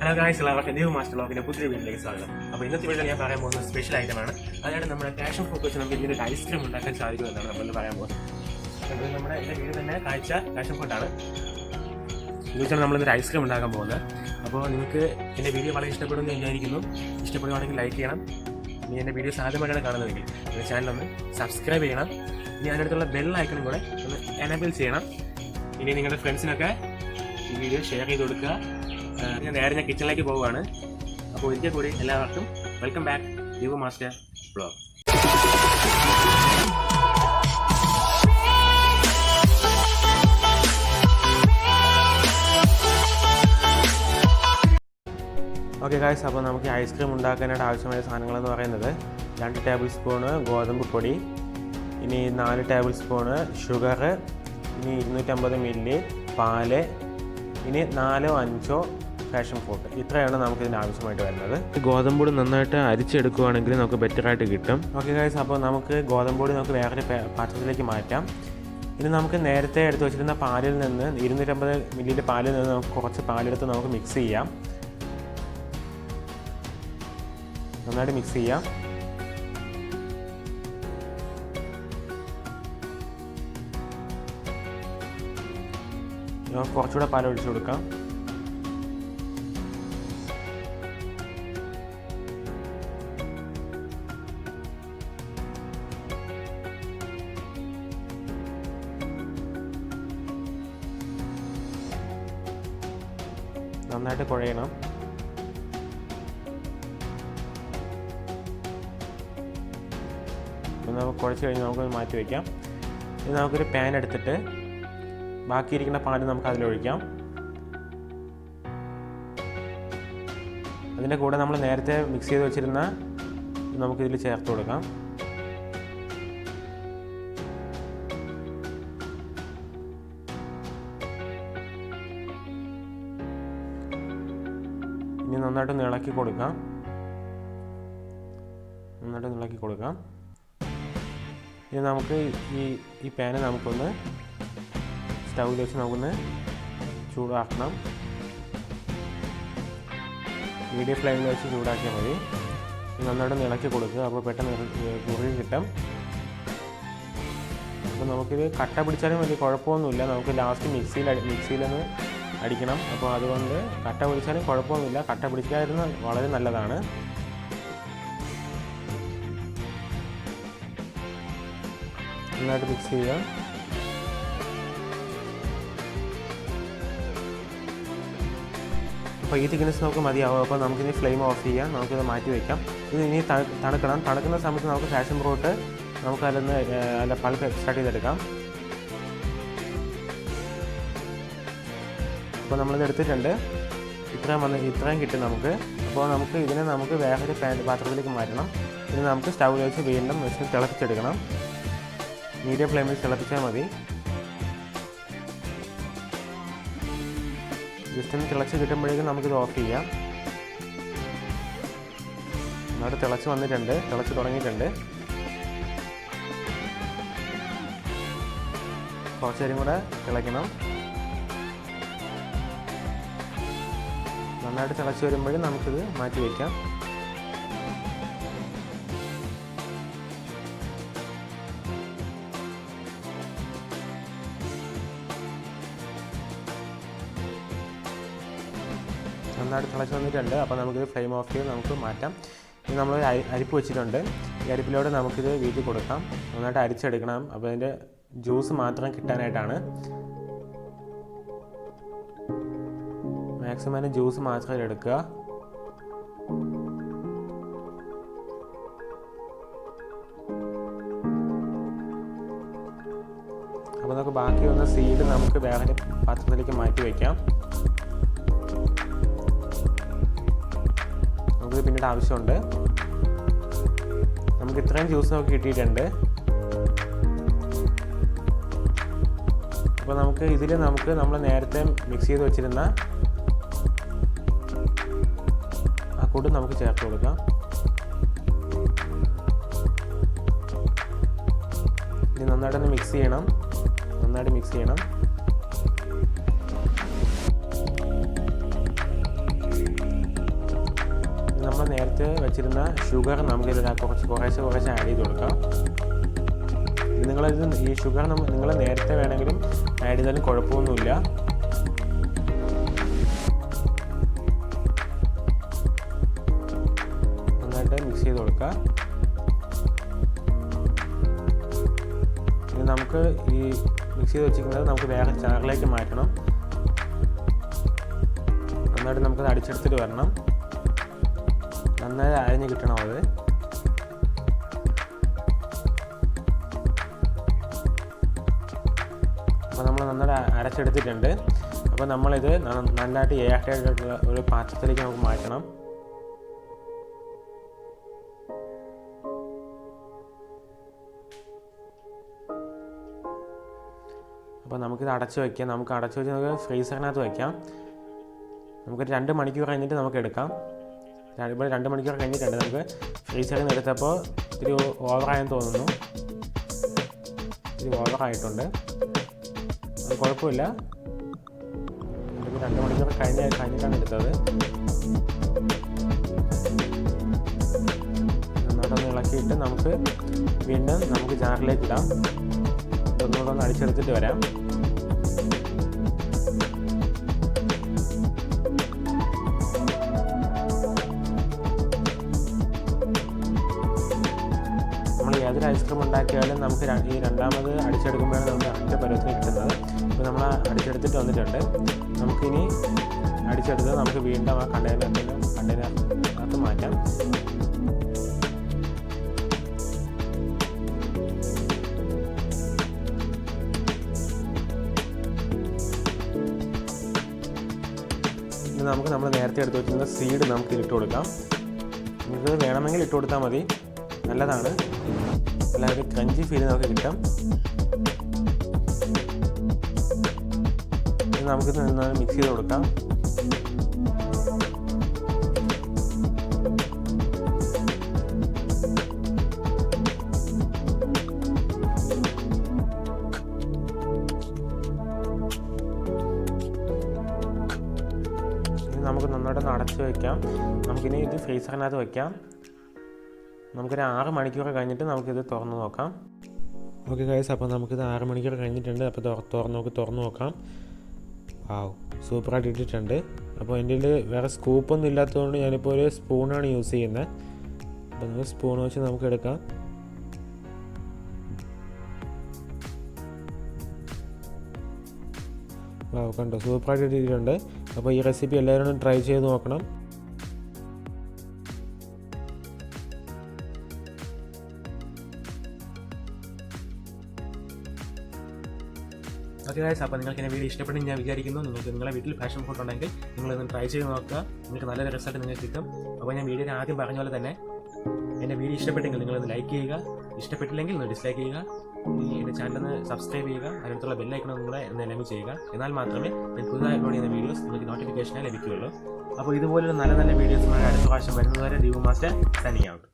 Hello guys, എല്ലാവർക്കും new master വ്ളോഗിന്റെ പുതിയ വീഡിയോയിലേക്ക് സ്വാഗതം. അപ്പോൾ ഇന്നത്തെ വീഡിയോയിൽ ഞാൻ പറയാൻ പോകുന്ന സ്പെഷ്യൽ ഐറ്റമാണ്. അതായത് നമ്മുടെ പാഷൻ ഫ്രൂട്ട് വെച്ച് നമുക്ക് ഇതിൻ്റെ ഐസ്ക്രീം ഉണ്ടാക്കാൻ സാധിക്കുമെന്നാണ് നമ്മളിന്ന് പറയാൻ പോകുന്നത്. അപ്പോൾ നമ്മുടെ എൻ്റെ വീട് തന്നെ കാഴ്ച പാഷൻ ഫ്രൂട്ടാണ്. ഇത് വെച്ചാണ് നമ്മളിന്നൊരു ഐസ്ക്രീം ഉണ്ടാക്കാൻ പോകുന്നത്. അപ്പോൾ നിങ്ങൾക്ക് എൻ്റെ വീഡിയോ വളരെ ഇഷ്ടപ്പെടുമെന്ന് വിചാരിക്കുന്നു. ഇഷ്ടപ്പെടുവാണെങ്കിൽ ലൈക്ക് ചെയ്യണം. ഇനി എൻ്റെ വീഡിയോസ് ആദ്യമായിട്ടാണ് കാണുന്നതെങ്കിൽ എൻ്റെ ചാനലൊന്ന് സബ്സ്ക്രൈബ് ചെയ്യണം. ഇനി അതിനടുത്തുള്ള ബെൽ ഐക്കണും കൂടെ ഒന്ന് എനേബിൾ ചെയ്യണം. ഇനി നിങ്ങളുടെ ഫ്രണ്ട്സിനൊക്കെ ഈ വീഡിയോ ഷെയർ ചെയ്ത് കൊടുക്കുക. ഞാൻ കിച്ചണിലേക്ക് പോവുകയാണ്. അപ്പോൾ ഒരിക്കൽ കൂടി എല്ലാവർക്കും welcome back Deepu master vlog. Okay guys, അപ്പോൾ നമുക്ക് ഐസ്ക്രീം ഉണ്ടാക്കാനായിട്ട് ആവശ്യമായ സാധനങ്ങളെന്ന് പറയുന്നത് 2 ടേബിൾ സ്പൂണ് ഗോതമ്പ് പൊടി, ഇനി 4 ടേബിൾ സ്പൂണ് ഷുഗർ, ഇനി 250 മില്ലി പാല്, ഇനി 4-5 പാഷൻ ഫ്രൂട്ട്. ഇത്രയാണ് നമുക്കിതിന് ആവശ്യമായിട്ട് വരുന്നത്. ഗോതമ്പൊടി നന്നായിട്ട് അരിച്ചെടുക്കുകയാണെങ്കിൽ നമുക്ക് ബെറ്ററായിട്ട് കിട്ടും. ഓക്കെ ഗൈസ്, അപ്പോൾ നമുക്ക് ഗോതമ്പൊടി നമുക്ക് വേറൊരു പാത്രത്തിലേക്ക് മാറ്റാം. ഇനി നമുക്ക് നേരത്തെ എടുത്ത് വെച്ചിരുന്ന പാലിൽ നിന്ന് 250 മില്ലിയുടെ പാലിൽ നിന്ന് നമുക്ക് കുറച്ച് പാലെടുത്ത് നമുക്ക് മിക്സ് ചെയ്യാം. നന്നായിട്ട് മിക്സ് ചെയ്യാം. കുറച്ചുകൂടെ പാൽ ഒഴിച്ചു കൊടുക്കാം. നന്നായിട്ട് കുഴയണം. നമുക്ക് കുഴച്ച് കഴിഞ്ഞ് നമുക്കത് മാറ്റി വയ്ക്കാം. ഇനി നമുക്കൊരു പാൻ എടുത്തിട്ട് ബാക്കിയിരിക്കുന്ന പാല് നമുക്ക് അതിലൊഴിക്കാം. അതിൻ്റെ കൂടെ നമ്മൾ നേരത്തെ മിക്സ് ചെയ്ത് വെച്ചിരുന്ന നമുക്കിതിൽ ചേർത്ത് കൊടുക്കാം. ഇനി നന്നായിട്ടൊന്ന് ഇളക്കി കൊടുക്കാം. ഇനി നമുക്ക് ഈ പാന് നമുക്കൊന്ന് സ്റ്റൗവിൽ വെച്ച് നമുക്കൊന്ന് ചൂടാക്കണം. മീഡിയം ഫ്ലെയിമിൽ വെച്ച് ചൂടാക്കിയാൽ മതി. നന്നായിട്ടൊന്ന് ഇളക്കി കൊടുക്കുക. അപ്പോൾ പെട്ടെന്ന് കുറുകി കിട്ടും. അപ്പോൾ നമുക്കിത് കട്ട പിടിച്ചാലും വലിയ കുഴപ്പമൊന്നുമില്ല. നമുക്ക് ലാസ്റ്റ് മിക്സിയിലൊന്ന് അടിക്കണം. അപ്പോൾ അതുകൊണ്ട് കട്ട പിടിച്ചാലും കുഴപ്പമൊന്നുമില്ല. കട്ട പിടിക്കാതിരുന്ന വളരെ നല്ലതാണ്. നന്നായിട്ട് മിക്സ് ചെയ്യുക. അപ്പോൾ ഈ തിക്നെസ് നമുക്ക് മതിയാവും. അപ്പോൾ നമുക്കിനി ഫ്ലെയിം ഓഫ് ചെയ്യാം. നമുക്കിത് മാറ്റി വയ്ക്കാം. ഇത് ഇനി തണുക്കണം. തണുക്കുന്ന സമയത്ത് നമുക്ക് പാഷൻ ഫ്രൂട്ട് നമുക്ക് അതിൽ പൾപ്പ് എക്സ്ട്രാക്ട് ചെയ്തെടുക്കാം. അപ്പോൾ നമ്മളിത് എടുത്തിട്ടുണ്ട്. ഇത്രയും കിട്ടും നമുക്ക്. അപ്പോൾ ഇതിനെ നമുക്ക് വേറൊരു പാത്രത്തിലേക്ക് മാറ്റണം. ഇനി നമുക്ക് സ്റ്റൗവിൽ വെച്ച് വീണ്ടും തിളപ്പിച്ചെടുക്കണം. മീഡിയം ഫ്ലെയിമിൽ തിളപ്പിച്ചാൽ മതി. ജസ്റ്റ് ഒന്ന് തിളച്ച് കിട്ടുമ്പോഴേക്കും നമുക്കിത് ഓഫ് ചെയ്യാം. നന്നായിട്ട് തിളച്ച് തുടങ്ങിയിട്ടുണ്ട്. കുറച്ച് നേരം കൂടെ തിളയ്ക്കണം. നന്നായിട്ട് തിളച്ച് വരുമ്പോഴും നമുക്കിത് മാറ്റി വയ്ക്കാം. നന്നായിട്ട് തിളച്ച് വന്നിട്ടുണ്ട്. അപ്പോൾ നമുക്കിത് ഫ്ലെയിം ഓഫ് ചെയ്ത് നമുക്ക് മാറ്റാം. ഇനി നമ്മൾ അരിപ്പ് വെച്ചിട്ടുണ്ട്. ഈ അരിപ്പിലൂടെ നമുക്കിത് വീട്ടിൽ കൊടുക്കാം. നന്നായിട്ട് അരിച്ചെടുക്കണം. അപ്പോൾ അതിൻ്റെ ജ്യൂസ് മാത്രം കിട്ടാനായിട്ടാണ്. മാക്സിമം അതിൻ്റെ ജ്യൂസ് മാത്രം എടുക്കുക. അപ്പോൾ നമുക്ക് ബാക്കി വന്ന സീഡ് നമുക്ക് വേറെ പാത്രത്തിലേക്ക് മാറ്റി വയ്ക്കാം. നമുക്കിത് പിന്നീട് ആവശ്യമുണ്ട്. നമുക്ക് ഇത്രയും ജ്യൂസ് നമുക്ക് കിട്ടിയിട്ടുണ്ട്. അപ്പോൾ നമുക്ക് ഇതിൽ നമ്മൾ നേരത്തെ മിക്സ് ചെയ്ത് വെച്ചിരുന്ന ആ കൂട്ട് നമുക്ക് ചേർത്ത് കൊടുക്കാം. ഇനി നന്നായിട്ടൊന്ന് മിക്സ് ചെയ്യണം. ഷുഗർ നമുക്കിത് കുറേശ്ശെ ആഡ് ചെയ്ത് കൊടുക്കാം. ഈ ഷുഗർ നിങ്ങൾ നേരത്തെ വേണമെങ്കിലും ആഡ് ചെയ്താലും കുഴപ്പമൊന്നുമില്ല. നന്നായിട്ട് മിക്സ് ചെയ്ത് കൊടുക്കുക. ഇനി നമുക്ക് ഈ മിക്സ് ചെയ്ത് വെച്ചിരിക്കുന്നത് നമുക്ക് വേറെ ചാറിലേക്ക് മാറ്റണം. നന്നായിട്ട് നമുക്കത് അടിച്ചെടുത്തിട്ട് വരണം. നന്നായി അരഞ്ഞ് കിട്ടണം അത്. അപ്പോൾ നമ്മൾ നന്നായിട്ട് അരച്ചെടുത്തിട്ടുണ്ട്. അപ്പോൾ നമ്മളിത് നന്നായിട്ട് എയർടൈറ്റായിട്ടുള്ള ഒരു പാത്രത്തിലേക്ക് നമുക്ക് മാറ്റണം. അപ്പോൾ നമുക്കിത് അടച്ച് വയ്ക്കാം. നമുക്ക് ഫ്രീസറിനകത്ത് വയ്ക്കാം. നമുക്ക് 2 മണിക്കൂർ കഴിഞ്ഞിട്ട് നമുക്ക് എടുക്കാം. ഇപ്പോൾ 2 മണിക്കൂർ കഴിഞ്ഞിട്ടുണ്ട്. നമുക്ക് ഫ്രീസറിൽ നിന്ന് എടുത്തപ്പോൾ ഇത്തിരി ഓവറായെന്ന് തോന്നുന്നു. ഇത്തിരി ഓവറായിട്ടുണ്ട്. അത് കുഴപ്പമില്ല. നമുക്ക് 2 മണിക്കൂർ കഴിഞ്ഞിട്ടാണ് എടുത്തത്. നന്നായിട്ടൊന്ന് ഇളക്കിയിട്ട് നമുക്ക് വീണ്ടും ജാറിലേക്ക് ഇടാം. ഒന്നുകൂടെ ഒന്ന് അടിച്ചെടുത്തിട്ട് വരാം. നമ്മൾ ഏതൊരു ഐസ്ക്രീം ഉണ്ടാക്കിയാലും നമുക്ക് ഈ രണ്ടാമത് അടിച്ചെടുക്കുമ്പോഴാണ് നമുക്ക് കറക്റ്റ് പരുവത്തിന് കിട്ടുന്നത്. ഇപ്പോൾ നമ്മൾ അടിച്ചെടുത്തിട്ട് വന്നിട്ടുണ്ട്. നമുക്കിനി അടിച്ചെടുത്ത് നമുക്ക് വീണ്ടും ആ കണ്ടെയ്നറിനകത്ത് മാറ്റാം. നമുക്ക് നമ്മൾ നേരത്തെ എടുത്ത് വെച്ചിരുന്ന സീഡ് നമുക്ക് ഇട്ട് കൊടുക്കാം. നിങ്ങൾക്ക് വേണമെങ്കിൽ ഇട്ട് കൊടുത്താൽ മതി, നല്ലതാണ്. എല്ലാവരും ക്രഞ്ചി ഫീൽ നമുക്ക് കിട്ടും. നമുക്കിത് നന്നായി മിക്സ് ചെയ്ത് കൊടുക്കാം. നമുക്ക് നന്നായിട്ട് അടച്ച് വയ്ക്കാം. നമുക്കിനി ഇത് ഫ്രീസറിനകത്ത് വയ്ക്കാം. നമുക്കൊരു 6 മണിക്കൂർ കഴിഞ്ഞിട്ട് നമുക്കിത് തുറന്ന് നോക്കാം. ഓക്കെ ഗൈസ്, അപ്പോൾ നമുക്കിത് 6 മണിക്കൂർ കഴിഞ്ഞിട്ടുണ്ട്. അപ്പോൾ തുറന്ന് നോക്കാം. സൂപ്പറായിട്ട് ഇട്ടിട്ടുണ്ട്. അപ്പോൾ എൻ്റെ വേറെ സ്കൂപ്പൊന്നും ഇല്ലാത്തതുകൊണ്ട് ഞാനിപ്പോൾ ഒരു സ്പൂണാണ് യൂസ് ചെയ്യുന്നത്. അപ്പോൾ നമുക്ക് സ്പൂൺ വെച്ച് നമുക്ക് എടുക്കാം. കണ്ടോ, സൂപ്പറായിട്ട് ഇട്ടിട്ടുണ്ട്. അപ്പോൾ ഈ റെസിപ്പി എല്ലാവരും ട്രൈ ചെയ്ത് നോക്കണം. ഓക്കെ ഗൈസ്, അപ്പോൾ നിങ്ങൾക്ക് എൻ്റെ വീഡിയോ ഇഷ്ടപ്പെടുന്നു ഞാൻ വിചാരിക്കുന്നു. നിങ്ങളുടെ വീട്ടിൽ പാഷൻ ഫ്രൂട്ട് ഉണ്ടെങ്കിൽ നിങ്ങളൊന്ന് ട്രൈ ചെയ്ത് നോക്കുക. നിങ്ങൾക്ക് നല്ലൊരു റിസൾട്ട് നിങ്ങൾക്ക് കിട്ടും. അപ്പോൾ ഞാൻ വീഡിയോയിൽ ആദ്യം പറഞ്ഞ പോലെ തന്നെ എൻ്റെ വീഡിയോ ഇഷ്ടപ്പെട്ടെങ്കിൽ നിങ്ങളൊന്ന് ലൈക്ക് ചെയ്യുക. ഇഷ്ടപ്പെട്ടില്ലെങ്കിൽ ഒന്ന് ഡിസ്ലൈക്ക് ചെയ്യുക. എൻ്റെ ചാനലിന് സബ്സ്ക്രൈബ് ചെയ്യുക. അതിനകത്തുള്ള ബെല്ലൈക്കണം നിങ്ങളെ എനേബിൾ ചെയ്യുക. എന്നാൽ മാത്രമേ ഞാൻ പുതുതായി അപ്ലോഡ് ചെയ്യുന്ന വീഡിയോസ് നിങ്ങൾക്ക് നോട്ടിഫിക്കേഷനായി ലഭിക്കുകയുള്ളൂ. അപ്പോൾ ഇതുപോലൊരു നല്ല വീഡിയോസുമായി അടുത്ത പ്രാവശ്യം വരുന്നതുവരെ ദീപു മാസ്റ്റർ സൈനിങ് ഔട്ട്.